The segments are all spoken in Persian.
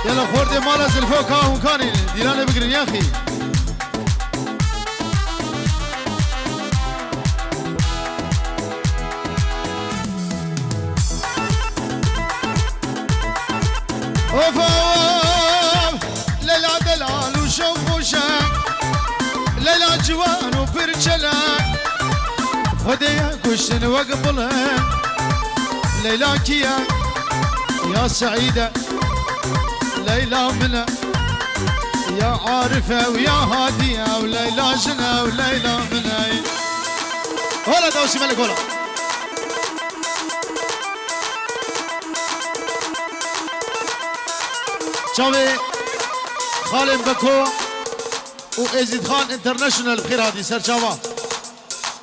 يلا خورد مال الفوق ها وكاني ديراني بقرن يا اخي اوف ليلى دلال وشوف وشاك ليلى جوان وبرجلك خديها كشن وقبلها ليلى كيا يا سعيدة ليلى منا يا عارفة ويا هادية وليلى جنى وليلى منا هلا دوسي ملك هلا شاوي خالد بكو وازيد خان انترناشونال بخير هادي سر شاوا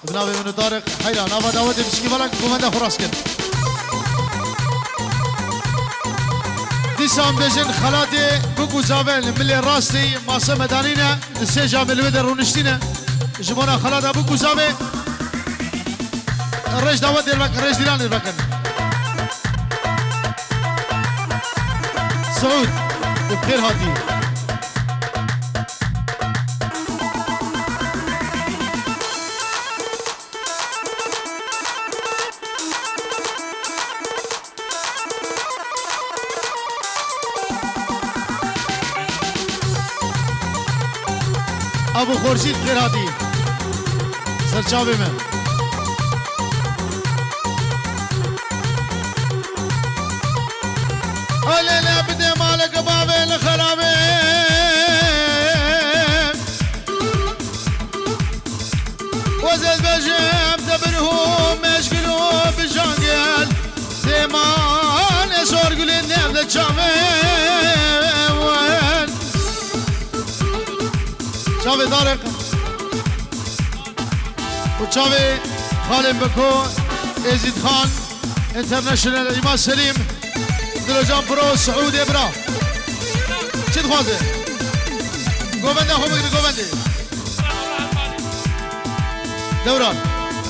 بنابي منو طارق حيلا نافا داودي بشكي بالك كومندا خراس كن ديسان بيجن خلاتي بوكو زاويل ملي راستي ماسا مدانينا السيجا بالبدر ونشتينا جمونا خلاتا بوكو زاويل الريش داودي البكر الريش ديران البكر سعود بخير هادي ابو خورشید خیر هادی سرچاوی من لا بدي مالك بابي الخرابي وزد بجيب تبرهم مشكلوا بجانجل زمان صور قولي نبدا تشافي شافي طارق وشافي خالد بكو ازيد خان انترناشونال ايمان سليم دلوجان برو سعودي برا چی خوازه گوبنده خوب بگیری گوبنده دوران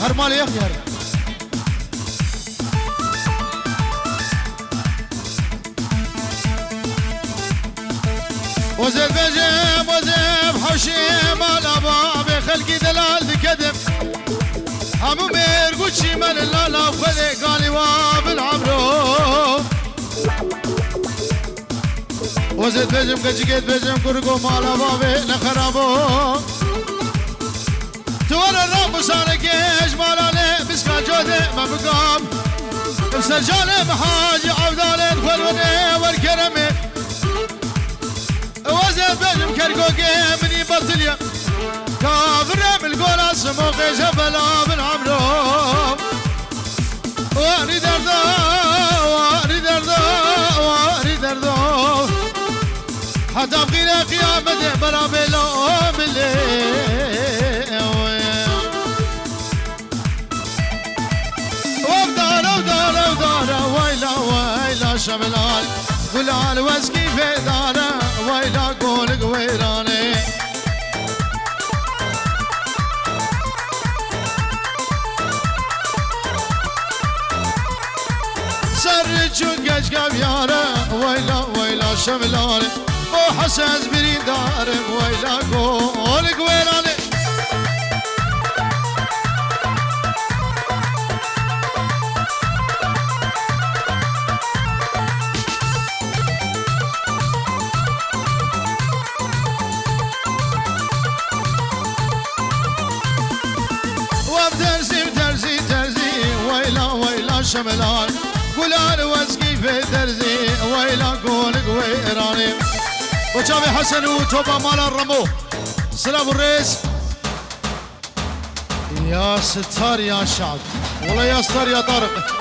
هر مال یک هر وزل بجم وزل حوشي مال ابا خلقي دلال دكدم همو مرقوشي مال اللالا خذي قالي واب العمرو وزد بجم كجيت بجم كرقو مالا بابي نخرابو تورا الرب ساركيش مالا لي بسكا جودي ما بقام بسجالي بحاجي عبدالي الخلوني والكرمي وزد بجم كرقو مني بطليا كافر من القولا سموقي جبلا بن عمرو واني دردو واني دردو واني دردو حتى بغينا قيامة برامي لو ملي ودارة ويلا ويلا شملال قلال واسكي في دارة ويلا قول قويراني سرجو قجقب يارا ويلا ويلا شملال وحساس برين دارم ويلا قول قويراني وبترزي بترزي ترزي ويلا ويلا شملان قولان واسقي في ترزي ويلا قول قويراني وشافي حسن وتوبا مال الرمو سلام الرئيس يا ستار يا شعب والله يا ستار يا طارق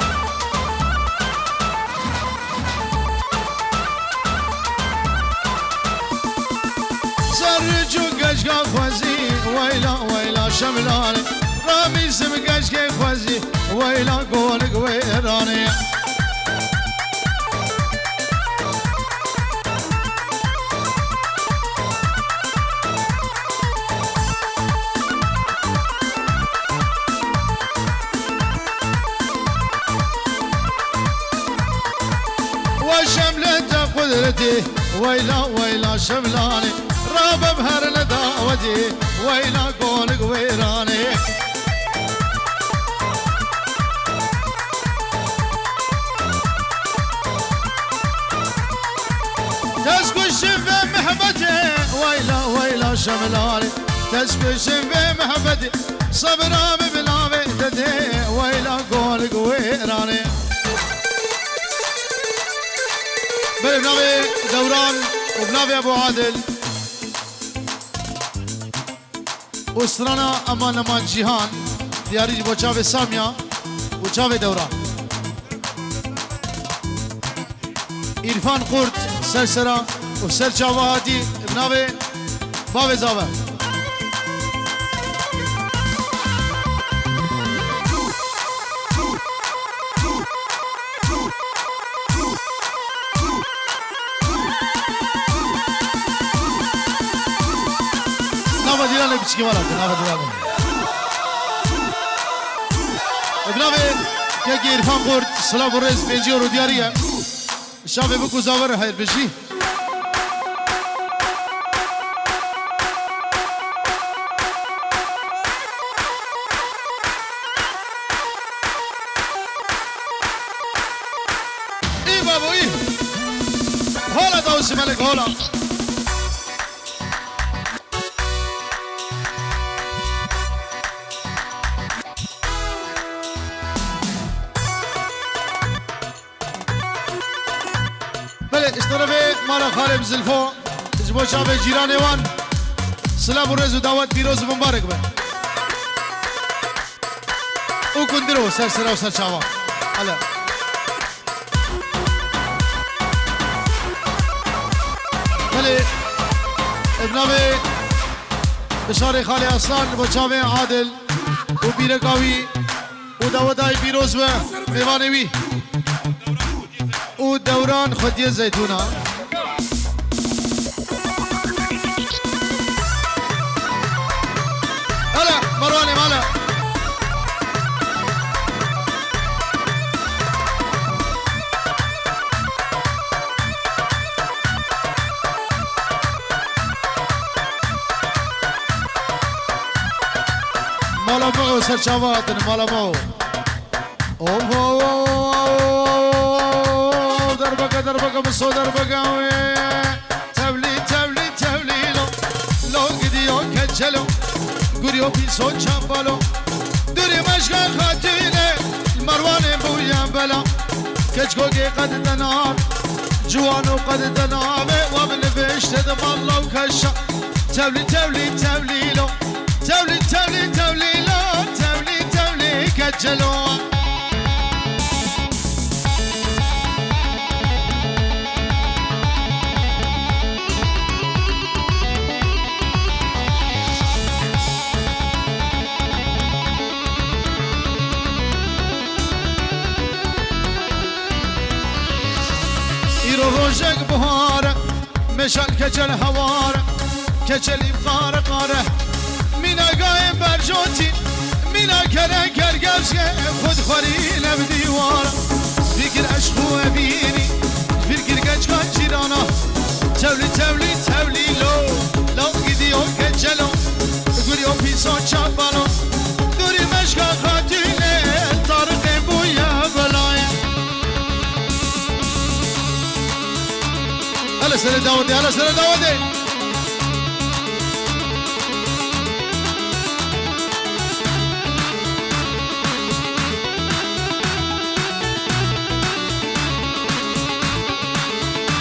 سرجو قشقا خوزي ويلا ويلا شملاني رامي سم قشقا خوزي ويلا قول قويراني قدرتي ويلا ويلا شملاني راب بهر لداوتي ويلا قولك ويراني تسكش في محبتي ويلا ويلا شملاني تسكش في محبتي صبرا بلا بيتدي ويلا قولك ويراني بنابي دوران وبنابي ابو عادل وسترانا امان امان جيهان دياري بوچاوي ساميا وچاوي دوران عرفان قرد سرسرا وسر چاوهاتي بنابي باوي زاوه نابا دیرانه بچکی مالا نابا دیرانه ابنابه که عرفان قرد سلام و رئیس بنجی و رو دیاریه شابه بکو زاور خیر بشی ای بابا ای حالا داوسی ملک حالا اشترفه مالا خالب زلفو جبو شابه جیران وان سلام و رز و دعوت پیروز مبارک به او کندرو سر سر و سر چاوا حالا بله ابنامه بشار خالی اصلان و چاوه عادل و بیرکاوی و دعوت های پیروز به میوانوی و دوران خودی زیتونا هلا مرواني مالا مالا مو سرچاواتن مالا مو دربقة مصو دربقة تبلي تبلي تبلي لو قديو كجلو قريو بيسو چمبالو دوري مشغل خاتيني المروان بويا بلا كجكوكي قد دنار جوانو قد دنامي ومن بيشتد مالله وكشا تبلي تبلي تبلي لو تبلي تبلي تبلي لو تبلي تبلي كجلو روشك بهار مشال كجل هوار كجل إفقار قاره مينا قايم برجوتي مينا كره كرقبش خود خوري لبديوار فكر عشقو أبيني فكر كجكان جيرانا تولي تولي تولي لو قديو كجلو قريو بيسو چابالو دوري مشكا خاتيني طارق بويا بلاي هلا سنة داودي هلا سنة داودي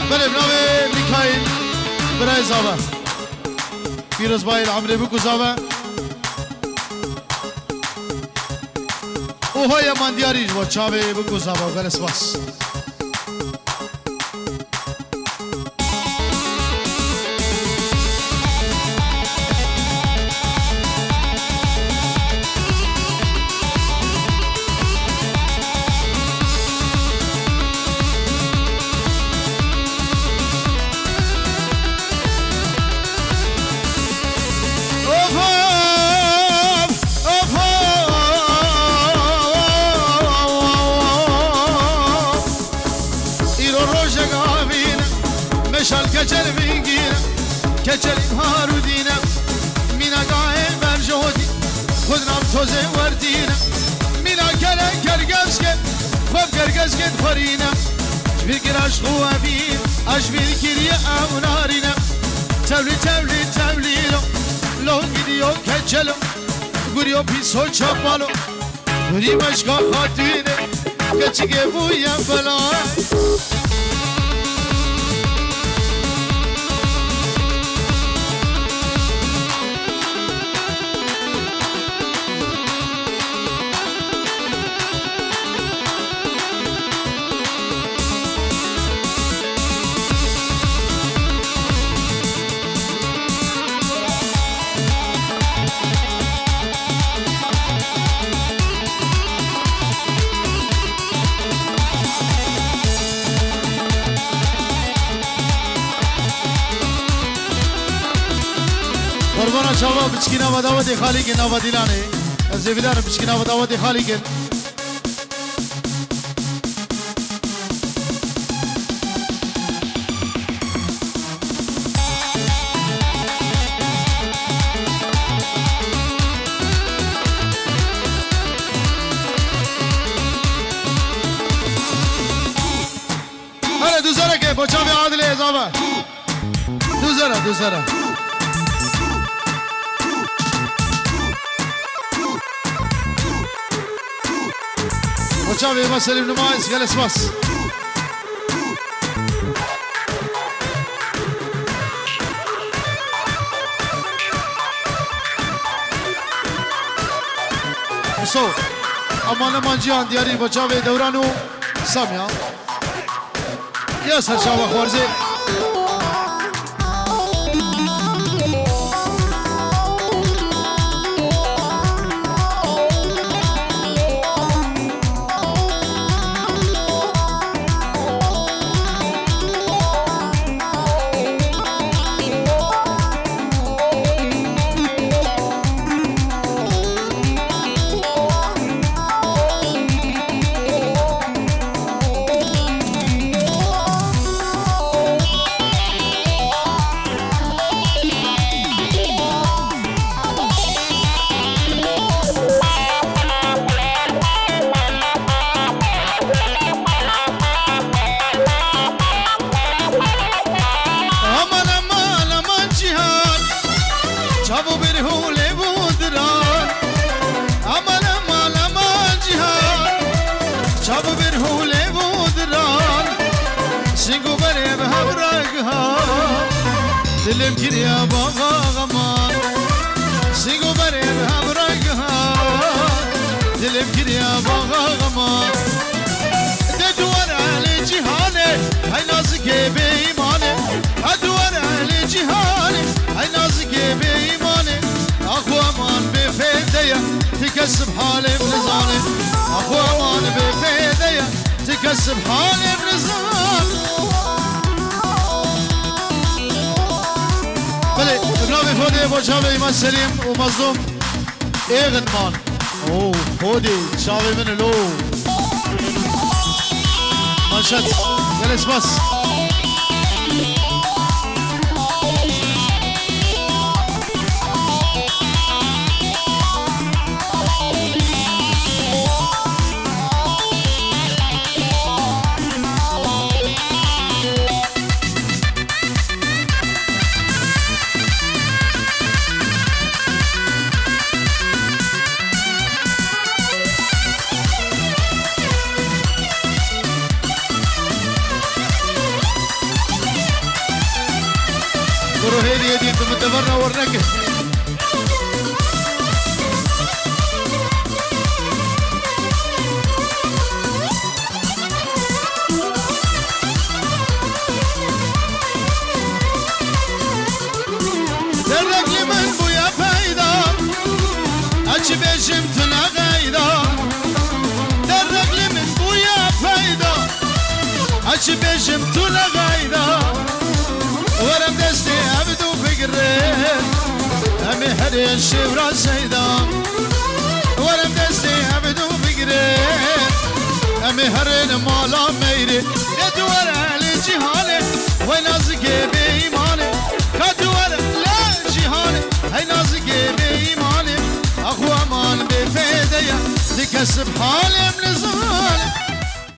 بله بنامه میکایل برای زاوه پیروز باید عمری بکو زاوه اوهای من دیاریش با چاوه بکو زاوه گرس باس کچلیم هارو دینم مینا گاه برجودی خودنام توزه وردینم مینا کلن کرگز کن خوب کرگز کن خورینم جبیر عشق و عبیر عجبیر کریه امونارینم تولي تولي تولي لو gidiyor keçelo guriyo piso çapalo guri başka hatine geçige bu ya balay قربان شما بچکینا و دعوت خالی کن و دیلانه زیبیدار بچکینا و دعوت خالی کن هره دوزاره که بچه عادل اضافه دوزاره وشافي ما سليم نمايس جلس بس بسو اما نمان جيان دياري وشافي دورانو ساميا يا سر شاوة خوارزي دلم كريا بابا غمان سيقو بريم همرقها دلم كريا بابا غمان ددور على جهاني هاي نازك بإيماني ددور على جهاني هاي نازك بإيماني أخو أمان بفيديا تكسب حالي بنزاني أخو أمان بفيديا تكسب حالي بنزاني بله ابناء فودي بوشاوي إيمان سليم ومظلوم إيغنمان أوه فودي شاوي من لو مانشات جلس بس هذه انت متبرع ورنك درك لي من بويا فايدة أجبشم تنغايدة درك لي من بويا فايدة أجبشم تنغايدة ورم دستي عبدو فقرين أمي هدي الشبرا سيدان ورم دستي عبدو فقرين أمي هرين مالا ميري يدور على جهالي وينازك بإيماني كدور كسب حالم لزالم